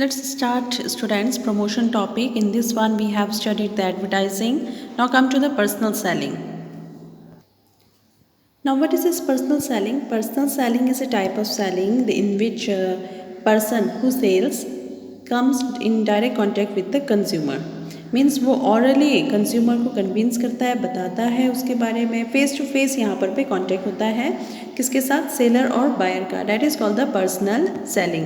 Let's start students promotion topic. In this one we have studied the advertising. Now come to the personal selling. Now what is this personal selling? Personal selling is a type of selling in which a person who sells comes in direct contact with the consumer. Means वो hourly consumer को convince करता है, बताता है उसके बारे में, face to face यहाँ पर पे कॉन्टैक्ट होता है किसके साथ, सेलर और बायर का. That is called the personal selling.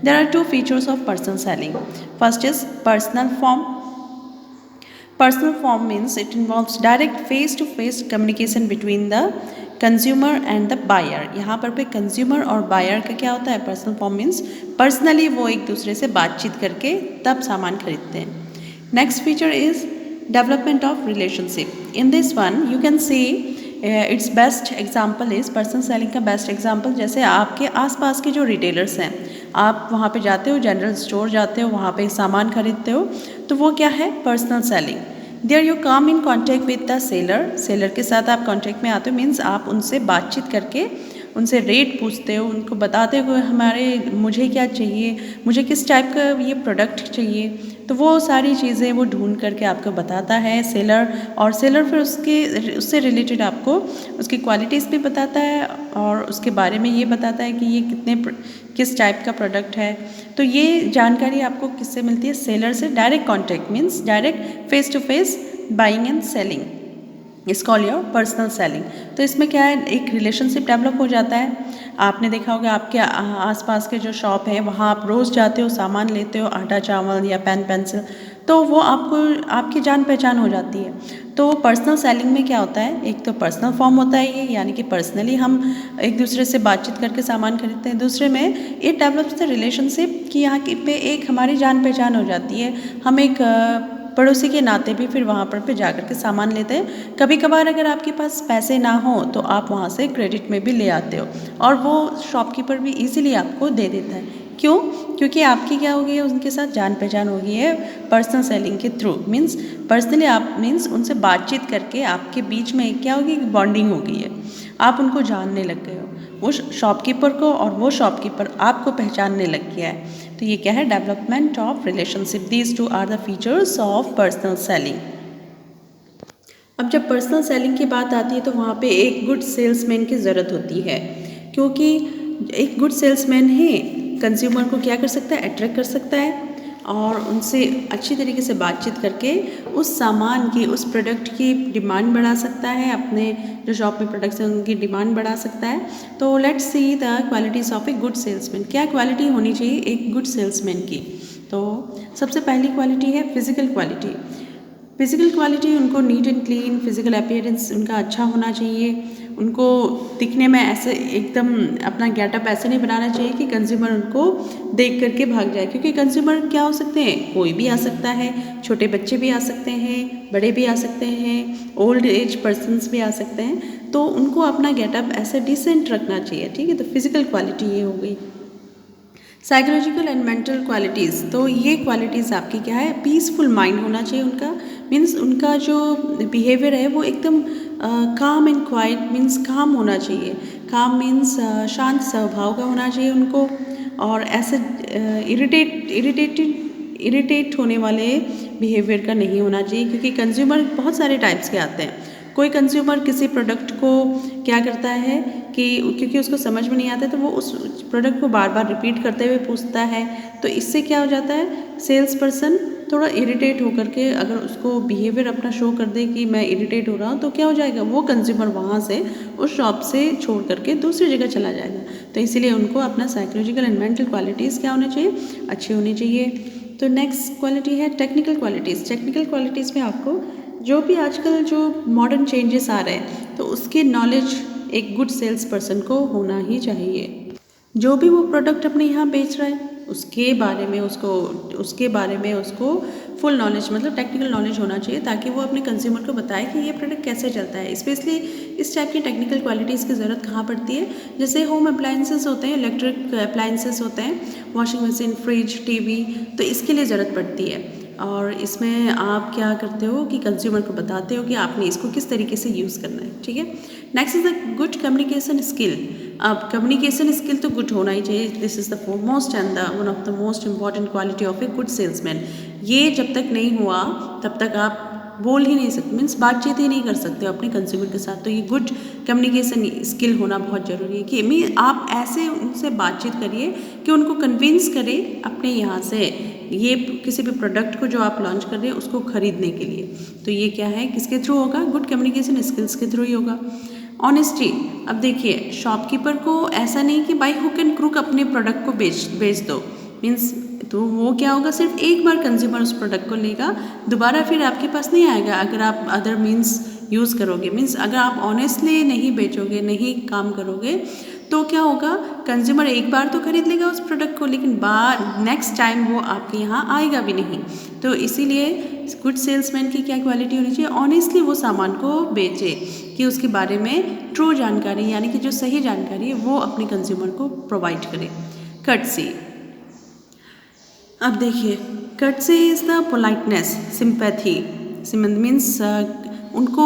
There are two features of personal selling. First is personal form. Personal form means it involves direct face-to-face communication between the consumer and the buyer. यहाँ पर पे consumer और buyer का क्या होता है? Personal form means personally वो एक दूसरे से बातचीत करके तब सामान खरीदते हैं. Next feature is development of relationship. In this one you can see its best example is personal selling का best example. जैसे आपके आसपास के जो रिटेलर्स हैं, आप वहाँ पे जाते हो, जनरल स्टोर जाते हो, वहाँ पे सामान खरीदते हो, तो वो क्या है? Personal selling. There you come in contact with the seller. Seller के साथ आप कॉन्टैक्ट में आते हो, मीन्स आप उनसे बातचीत करके उनसे रेट पूछते हो, उनको बताते हो मुझे क्या चाहिए, मुझे किस टाइप का ये प्रोडक्ट चाहिए, तो वो सारी चीज़ें वो ढूंढ करके आपको बताता है सेलर. और सेलर फिर उससे रिलेटेड आपको उसकी क्वालिटीज़ भी बताता है और उसके बारे में ये बताता है कि ये किस टाइप का प्रोडक्ट है. तो ये जानकारी आपको किससे मिलती है? सेलर से. Direct contact means direct face to face buying and selling is call your personal selling. तो इसमें क्या है, एक रिलेशनशिप डेवलप हो जाता है. आपने देखा होगा आपके आसपास के जो शॉप है वहाँ आप रोज़ जाते हो, सामान लेते हो, आटा चावल या पेन पेंसिल, तो वो आपकी जान पहचान हो जाती है. तो पर्सनल सेलिंग में क्या होता है, एक तो पर्सनल फॉर्म होता है ये, यानी कि पर्सनली हम एक दूसरे से बातचीत करके सामान खरीदते हैं. दूसरे में इट डेवलप्स द रिलेशनशिप कि यहाँ पे एक हमारी जान पहचान हो जाती है. हम एक पड़ोसी के नाते भी फिर वहाँ पर जा कर के सामान लेते हैं. कभी कभार अगर आपके पास पैसे ना हो तो आप वहाँ से क्रेडिट में भी ले आते हो और वो शॉपकीपर भी इजीली आपको दे देता है. क्यों? क्योंकि आपकी क्या हो गई है, उनके साथ जान पहचान हो गई है पर्सनल सेलिंग के थ्रू. मीन्स पर्सनली आप उनसे बातचीत करके आपके बीच में क्या होगी, बॉन्डिंग हो गई है, आप उनको जानने लग गए हो, वो शॉपकीपर को और वो शॉपकीपर आपको पहचानने लग गया है. तो ये क्या है? Development of relationship. These two are the features of personal selling. अब जब पर्सनल सेलिंग की बात आती है तो वहाँ पे एक गुड सेल्समैन की ज़रूरत होती है, क्योंकि एक गुड सेल्समैन ही कंज्यूमर को क्या कर सकता है, अट्रैक्ट कर सकता है और उनसे अच्छी तरीके से बातचीत करके उस सामान की, उस प्रोडक्ट की डिमांड बढ़ा सकता है, अपने जो शॉप में प्रोडक्ट्स हैं उनकी डिमांड बढ़ा सकता है. तो let's see the qualities of a good salesman. क्या क्वालिटी होनी चाहिए एक गुड सेल्समैन की? तो सबसे पहली क्वालिटी है फिजिकल क्वालिटी. फिजिकल क्वालिटी, उनको neat and clean physical appearance उनका अच्छा होना चाहिए. उनको दिखने में ऐसे एकदम अपना गेटअप ऐसे नहीं बनाना चाहिए कि कंज्यूमर उनको देख करके भाग जाए, क्योंकि कंज्यूमर क्या हो सकते हैं, कोई भी आ सकता है, छोटे बच्चे भी आ सकते हैं, बड़े भी आ सकते हैं, ओल्ड एज पर्सन्स भी आ सकते हैं. तो उनको अपना गेटअप ऐसे डिसेंट रखना चाहिए. ठीक है, तो फिजिकल क्वालिटी ये हो गई. साइकोलॉजिकल एंड मेंटल क्वालिटीज़, तो ये क्वालिटीज़ आपकी क्या है, पीसफुल माइंड होना चाहिए उनका. मीन्स उनका जो बिहेवियर है वो एकदम काम एंड क्वाइट, मीन्स काम होना चाहिए. काम मीन्स शांत स्वभाव का होना चाहिए उनको, और ऐसे इरिटेट होने वाले बिहेवियर का नहीं होना चाहिए, क्योंकि कंज्यूमर बहुत सारे टाइप्स के आते हैं. कोई कंज्यूमर किसी प्रोडक्ट को क्या करता है कि क्योंकि उसको समझ में नहीं आता तो वो उस प्रोडक्ट को बार बार रिपीट करते हुए पूछता है. तो इससे क्या हो जाता है, सेल्स पर्सन थोड़ा इरिटेट होकर के अगर उसको बिहेवियर अपना शो कर दे कि मैं इरिटेट हो रहा हूँ, तो क्या हो जाएगा, वो कंज्यूमर वहाँ से उस शॉप से छोड़ करके दूसरी जगह चला जाएगा. तो इसीलिए उनको अपना साइकोलॉजिकल एंड मेंटल क्वालिटीज़ क्या होना चाहिए, अच्छी होनी चाहिए. तो नेक्स्ट क्वालिटी है टेक्निकल क्वालिटीज़. टेक्निकल क्वालिटीज़ में आपको जो भी आजकल जो मॉडर्न चेंजेस आ रहे हैं तो उसकी नॉलेज एक गुड सेल्स पर्सन को होना ही चाहिए. जो भी वो प्रोडक्ट अपने यहाँ बेच रहा है उसके बारे में उसको फुल नॉलेज, मतलब टेक्निकल नॉलेज होना चाहिए, ताकि वो अपने कंज्यूमर को बताए कि ये प्रोडक्ट कैसे चलता है. स्पेशली इस टाइप की टेक्निकल क्वालिटीज़ की ज़रूरत कहाँ पड़ती है, जैसे होम अप्लाइंसेस होते हैं, इलेक्ट्रिक अप्लाइंसेस होते हैं, वॉशिंग मशीन, फ्रिज, टीवी, तो इसके लिए ज़रूरत पड़ती है. और इसमें आप क्या करते हो कि कंज्यूमर को बताते हो कि आपने इसको किस तरीके से यूज़ करना है, ठीक है। Next is the good communication skill. अब कम्युनिकेशन स्किल तो गुड होना ही चाहिए, this is the foremost and the one of the most important quality of a good salesman. ये जब तक नहीं हुआ तब तक आप बोल ही नहीं सकते, मीन्स बातचीत ही नहीं कर सकते हो अपने कंज्यूमर के साथ। तो ये गुड कम्युनिकेशन स्किल होना बहुत ज़रूरी है कि मीन आप ऐसे उनसे बातचीत करिए कि उनको कन्विंस करें अपने यहाँ से ये किसी भी प्रोडक्ट को जो आप लॉन्च कर रहे हैं उसको खरीदने के लिए। तो ये क्या है, किसके थ्रू होगा, गुड कम्युनिकेशन स्किल्स के थ्रू ही होगा। ऑनेस्टी। अब देखिए शॉपकीपर को ऐसा नहीं कि बाय हुक एंड क्रूक अपने प्रोडक्ट को बेच दो, मीन्स तो वो क्या होगा, सिर्फ एक बार कंज्यूमर उस प्रोडक्ट को लेगा, दोबारा फिर आपके पास नहीं आएगा अगर आप अदर मीन्स यूज़ करोगे। मीन्स अगर आप ऑनेस्टली नहीं बेचोगे, नहीं काम करोगे, तो क्या होगा, कंज्यूमर एक बार तो खरीद लेगा उस प्रोडक्ट को, लेकिन नेक्स्ट टाइम वो आपके यहाँ आएगा भी नहीं। तो इसीलिए गुड सेल्समैन की क्या क्वालिटी होनी चाहिए, ऑनेस्टली वो सामान को बेचे, कि उसके बारे में ट्रू जानकारी यानी कि जो सही जानकारी है वो अपने कंज्यूमर को प्रोवाइड करे। कर्टसी। अब देखिए courtesy is the politeness, sympathy. Means उनको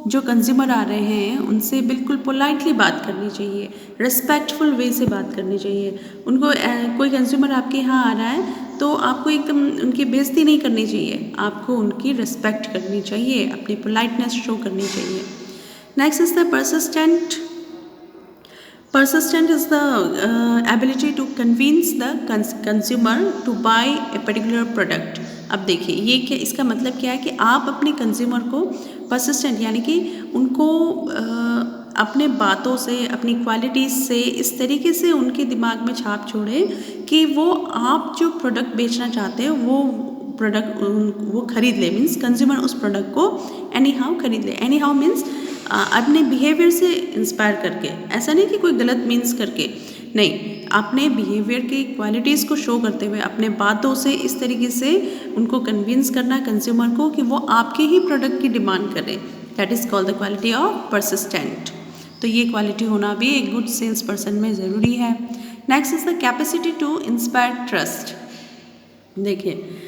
जो कंज्यूमर आ रहे हैं उनसे बिल्कुल पोलाइटली बात करनी चाहिए, रिस्पेक्टफुल वे से बात करनी चाहिए उनको। कोई कंज्यूमर आपके यहाँ आ रहा है तो आपको एकदम उनकी बेइज्जती नहीं करनी चाहिए, आपको उनकी रिस्पेक्ट करनी चाहिए, अपनी पोलाइटनेस शो करनी चाहिए। Next is the persistent. Persistent is the ability to convince the consumer to buy a particular product. अब देखिए ये क्या, इसका मतलब क्या है कि आप अपने कंज्यूमर को परसिस्टेंट यानी कि उनको अपने बातों से, अपनी क्वालिटीज़ से इस तरीके से उनके दिमाग में छाप छोड़े कि वो आप जो प्रोडक्ट बेचना चाहते हो वो प्रोडक्ट वो खरीद ले। मीन्स कंज्यूमर उस प्रोडक्ट को एनी हाउ खरीद ले। एनी हाउ मीन्स अपने बिहेवियर से इंस्पायर करके, ऐसा नहीं कि कोई गलत मीन्स करके, नहीं, अपने बिहेवियर की क्वालिटीज़ को शो करते हुए अपने बातों से इस तरीके से उनको कन्विंस करना कंज्यूमर को कि वो आपके ही प्रोडक्ट की डिमांड करें। That is called the quality of persistent. तो ये क्वालिटी होना भी एक गुड सेल्स पर्सन में ज़रूरी है। Next is the capacity to inspire trust. देखिए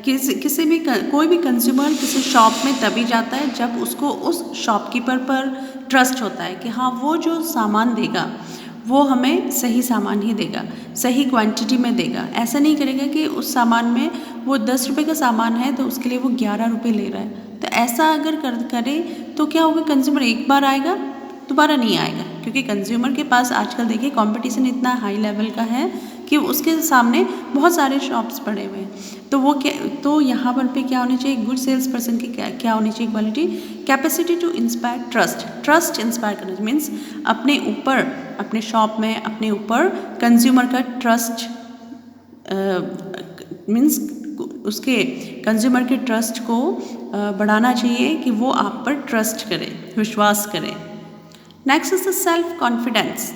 किसी भी कोई भी कंज्यूमर किसी शॉप में तभी जाता है जब उसको उस शॉपकीपर पर ट्रस्ट होता है कि हाँ वो जो सामान देगा वो हमें सही सामान ही देगा, सही क्वांटिटी में देगा। ऐसा नहीं करेगा कि उस सामान में वो 10 रुपये का सामान है तो उसके लिए वो 11 रुपये ले रहा है। तो ऐसा अगर करे तो क्या होगा, कंज्यूमर एक बार आएगा दोबारा नहीं आएगा, क्योंकि कंज्यूमर के पास आजकल देखिए कंपटीशन इतना हाई लेवल का है कि उसके सामने बहुत सारे शॉप्स पड़े हुए हैं। तो वो क्या, तो यहाँ पर पे क्या होनी चाहिए, गुड सेल्स पर्सन की क्या होनी चाहिए quality, capacity to inspire trust. Trust inspire करना मीन्स अपने ऊपर, अपने शॉप में अपने ऊपर कंज्यूमर का ट्रस्ट, मीन्स उसके कंज्यूमर के ट्रस्ट को बढ़ाना चाहिए कि वो आप पर ट्रस्ट करे, विश्वास करे। Next is the self confidence.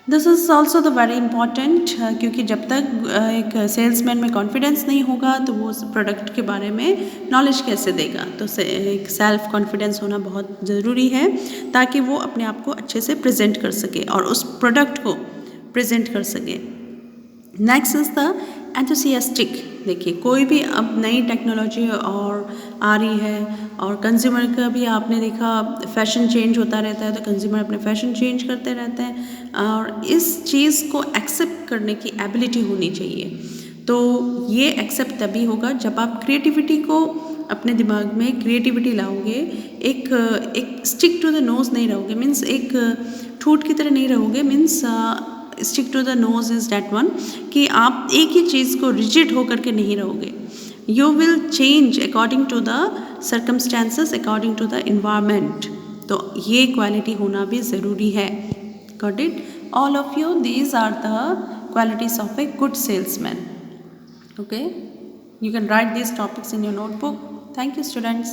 This is also the very important, क्योंकि जब तक एक सेल्समैन में कॉन्फिडेंस नहीं होगा तो वो उस प्रोडक्ट के बारे में नॉलेज कैसे देगा। तो एक सेल्फ कॉन्फिडेंस होना बहुत ज़रूरी है ताकि वो अपने आप को अच्छे से प्रेजेंट कर सके और उस प्रोडक्ट को प्रेजेंट कर सके। Next is the enthusiastic. देखिए कोई भी अब नई टेक्नोलॉजी और आ रही है और कंज्यूमर का भी आपने देखा फैशन चेंज होता रहता है, तो कंज्यूमर अपने फैशन चेंज करते रहते हैं और इस चीज़ को एक्सेप्ट करने की एबिलिटी होनी चाहिए। तो ये एक्सेप्ट तभी होगा जब आप क्रिएटिविटी को अपने दिमाग में क्रिएटिविटी लाओगे, एक स्टिक टू द नोज नहीं रहोगे, मीन्स एक ठूठ की तरह नहीं रहोगे। Means stick to the nose is that one, कि आप एक ही चीज़ को रिजिड होकर के नहीं रहोगे। You will change according to the circumstances, according to the environment. तो ये क्वालिटी होना भी ज़रूरी है। Got it? All of you, these are the qualities of a good salesman. Okay, you can write these topics in your notebook. Thank you, students.